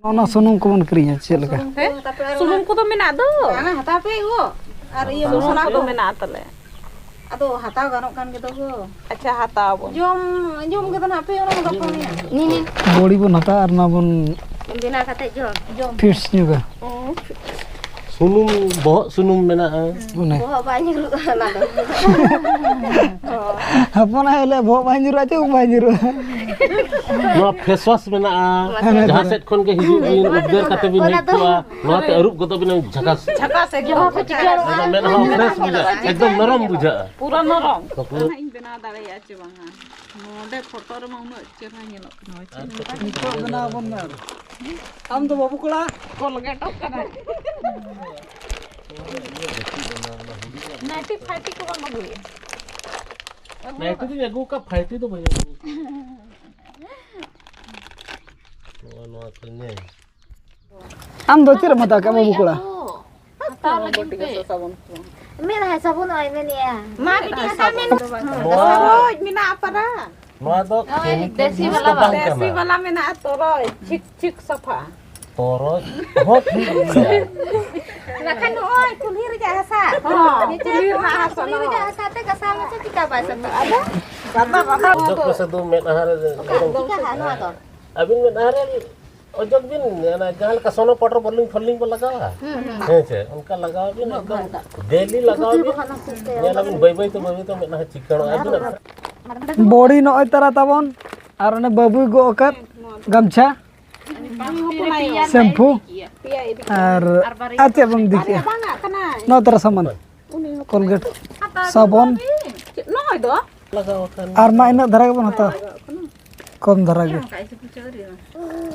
Ono sunung ko mon krinya chel ka. Sunung ko to mena do. Ana hata pe go. Ar iya sunung ko mena tale. Ado hata ganok kan gitu go. Acha hata bon. Jom gitu na pe ono gapo ni. Ni. Bodi bon hata ar na bon Bina kata jom. fish juga. Sunum bohok sunum menaa. Bune. Bohok banyak lu na do. Apa na hele bohok banjir aja banjir. No face wash menaa. Jahan set kon ke hiju bin udgar kate bin hekwa. No te arup goto bin jakas. Jakas ekdom Menaa fresh buja. Ekdom norom buja. pura norom. ᱤᱧ ᱵᱮᱱᱟᱣ ᱫᱟᱲᱮᱭᱟᱜᱼᱟ ᱪᱮ ᱵᱟᱝᱟ ᱱᱚᱰᱮ photo ᱨᱮᱢᱟ ᱩᱱᱟᱹᱜ ᱪᱮᱦᱨᱟ ᱧᱮᱞᱚᱜ ᱠᱟᱱᱟ Nito bena bon na. Am to babu kula. ᱠᱚᱞᱜᱮᱴᱚᱜ ᱠᱟᱱᱟ नाइटी फाइटी को बंग अगुए Nah itu tuh jago ka fight itu banyak. No akhirnya. Am do chira mata ka babu kula. Mira sabun ay menia. Ma bitin sanin. रोज मिना अपरा No do Desi wala देसी वाला में ना तोरो चिक चिक सफा Toroj. Hot. Lakan oi kulhir ja hasa. kulhir na hasa Kulhir ja hasa te kasama sa tika ba sa ada. Ojok masa tuh main ahar. Tika hanu ato. Abin main ahar ojok bin na jahal ka sono potter falling ko lagawa. Che unka lagawa bin ekdom daily lagawa bin. Ya labin bai to main ahar chikan abin. Body no oi tara tabon. Ar ne babu go okat gamcha. Shampoo. Ar ate bang dikya. No tara saman. Colgate. Sabon. नोय दो Lagawa kan. Ar ma ina dhara bon hata. Kom dhara ge.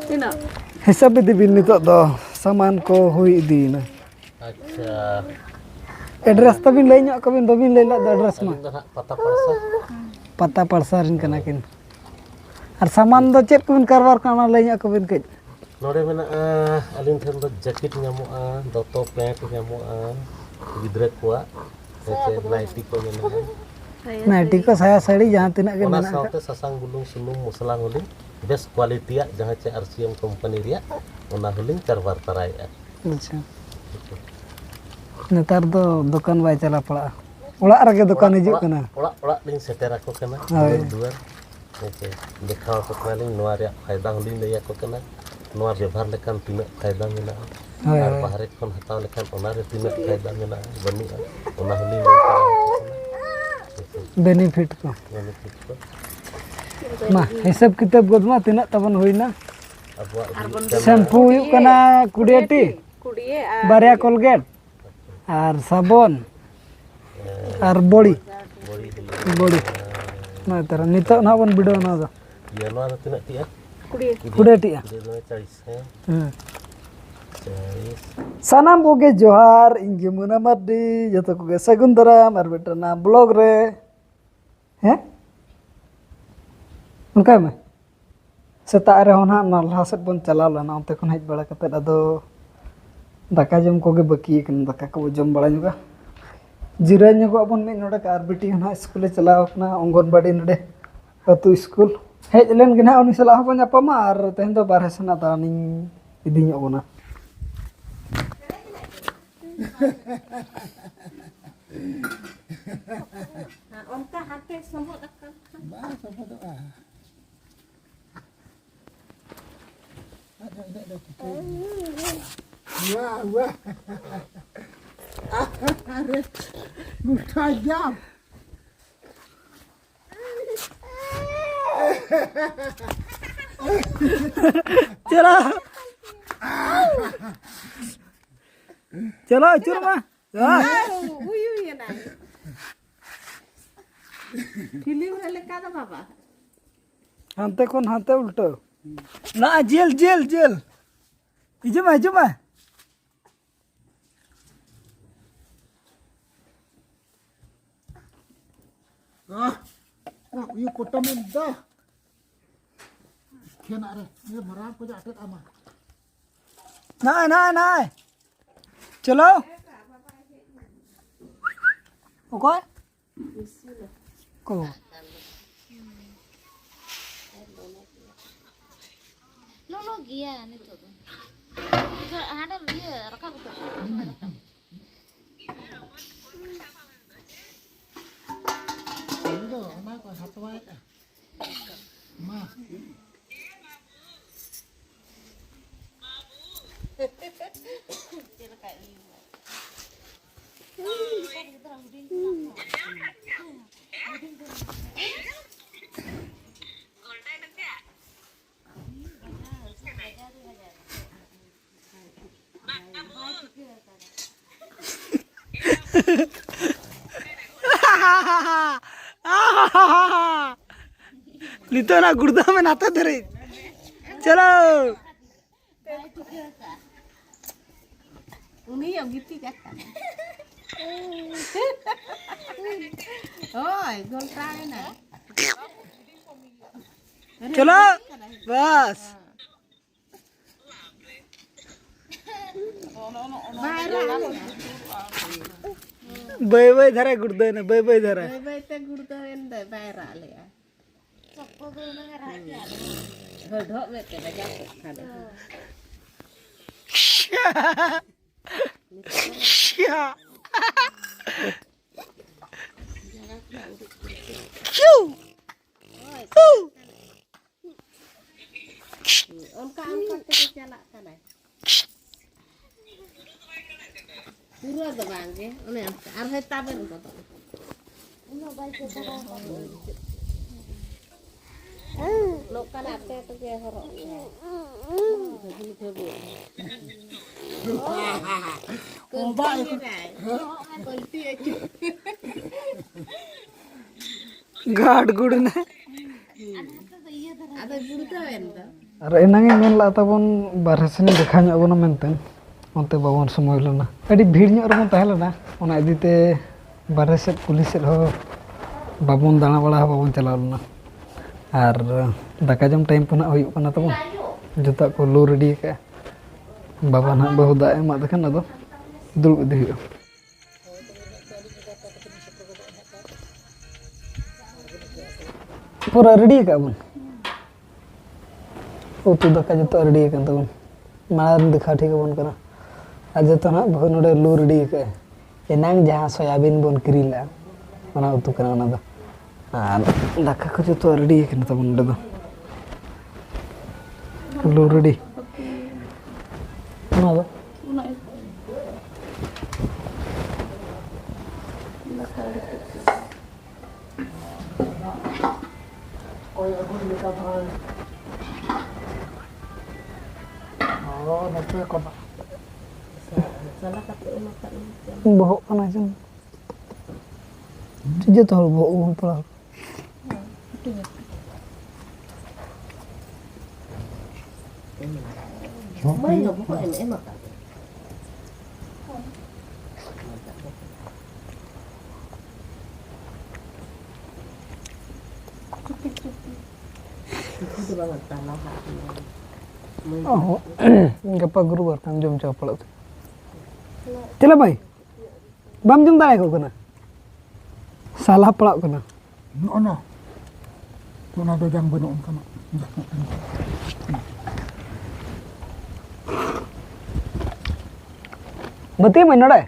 तिना Hisab dibin nito do saman ko hui idi na. Acha. Address tabin lay nyo kabin babin lay la address ma. Dah patah parsa. Pata parsarin kana kin. Ar saman do chet kabin karwar kana lay nyo kabin kej. Nore mena alin then do jacket nyamoa, doto pant nyamoa, gidra kuat. Che nighty ko mena. Naiti ko saya sari jahan tinak ke Ona mana. saute sasang gulung sunung musala nguling best quality ya jangan ce RCM company ria ona huling karbar tarai ya. Acha. Netar do dukan bai chala pala. Ola rage dukan hijuk kana. Ola ling seter aku kena Hai. duar. Oke, dekha ko kaling noa ria faida huling lay aku kena. Noa ବ୍ୟବହାର lekan tina faida mena. Hai, Ar hai. bahare kon hataw lekan ona re tina faida mena banu ona huling lay kara. Benefit ko. Benefit ko. Ma hisab kitab godma tinak taban hoina. Abuak Shampoo yuk kana kudiati. कुड़िए Barya Colgate. Ar sabon. Ar body. Body. Na tara nito na bon video na do. ya noa tina tia. Kudiati ya. Dia noa charis hai. Charis. Sanam koge johar inge muna mardi joto koge sagundaram ar beta na blog re. He? Unka me? Seta re hona na laset bon chala lana onte kon hej bala kate ado daka jom koge baki kan daka ko jom bala juga. Jira nyogo bon mi node ka ar beti hona skule chala okna ongonbadi node atu school. Hej len gina oni salah apa nyapa ma ar tehen do barhe sana taning idinya ona. Onka hate somot akan. Wah. Mutajam. Chalo. Chalo chur ma. उयु ये ना film रे लेका दा बाबा Hante kon hante ulto. Na jel. Hijuma. You kotamin dah. Kian are, ni marah ko jatet ama. Nai. Chalo. Okay. Ko. Lolo gia nito. Itu anak kau satu aja. Ma. Lito na gurda में नाता धरे चलो Uni yang gitu kan? Oh, golkar ini. चलो बस bye bye धरे गुर्दा ना bye bye धरे Baik teh guru tuh ente viral ya. Hodok bete aja kada. क्या क्यों Onka teh jalak kana. Pura tuh bang ke, one arhe taben kok. Lokal ate tuh ke horok. Jadi coba. Oh baik. Kunti aja. गाड good ने Ada guru tuh ente. अरे एनांगे main ला तबन बारह सेन देखा ᱧᱚᱜ ᱵᱚᱱᱟ ᱢᱮᱱᱛᱮ ᱚᱱᱛᱮ ᱵᱟᱵᱚᱱ ᱥᱚᱢᱚᱭ ᱞᱮᱱᱟ ᱟᱹᱰᱤ ᱵᱷᱤᱲ ᱧᱚᱜ ᱨᱮᱵᱚᱱ ᱛᱟᱦᱮᱸ ᱞᱮᱱᱟ ᱚᱱᱟ ᱤᱫᱤᱛᱮ ᱵᱟᱨᱦᱮ ᱥᱮᱫ ᱠᱩᱞᱦᱤ ᱥᱮᱫ ᱦᱚᱸ ᱵᱟᱵᱚᱱ ᱫᱟᱬᱟ ᱵᱟᱲᱟ ᱦᱚᱸ ᱵᱟᱵᱚᱱ ᱪᱟᱞᱟᱣ ᱞᱮᱱᱟ ᱟᱨ ᱫᱟᱠᱟ ᱡᱚᱢ ᱴᱟᱭᱤᱢ ᱠᱚ ᱱᱟᱜ ᱦᱩᱭᱩᱜ ᱠᱟᱱᱟ ᱛᱟᱵᱚᱱ ᱡᱚᱛᱚᱣᱟᱜ ᱠᱚ ᱞᱩ ᱨᱮᱰᱤ ᱟᱠᱟᱜᱼᱟ ᱵᱟᱵᱟ ᱱᱟᱜ ᱵᱟᱹᱦᱩ ᱫᱟᱜ ᱮᱢᱟᱫ ᱠᱷᱟᱱ ᱟᱫᱚ ᱫᱩᱲᱩᱵ ᱤᱫᱤ ᱦᱩᱭᱩᱜᱼᱟ पूरा रेडी है बन उतु दका जो रेडी है तब मार दिखा ठीक बन करा आज तो ना बहुत नोडे लू रेडी है एनांग जहां सोयाबीन बन किरीला ओना उतु कना ओना दो आर दका को जो रेडी है तब नोडे दो लू रेडी ओना दो Oh, nanti kau bohong kan aja dia tahu bohong pula Mai nggak buka ini emak. Itu banget tanah hati. oh gapa guru kan jom jawab pula चला भाई बम जम दाए को कना साला पड़ा कना no. Kau nak dojang benuh kan? बती मैं नड़े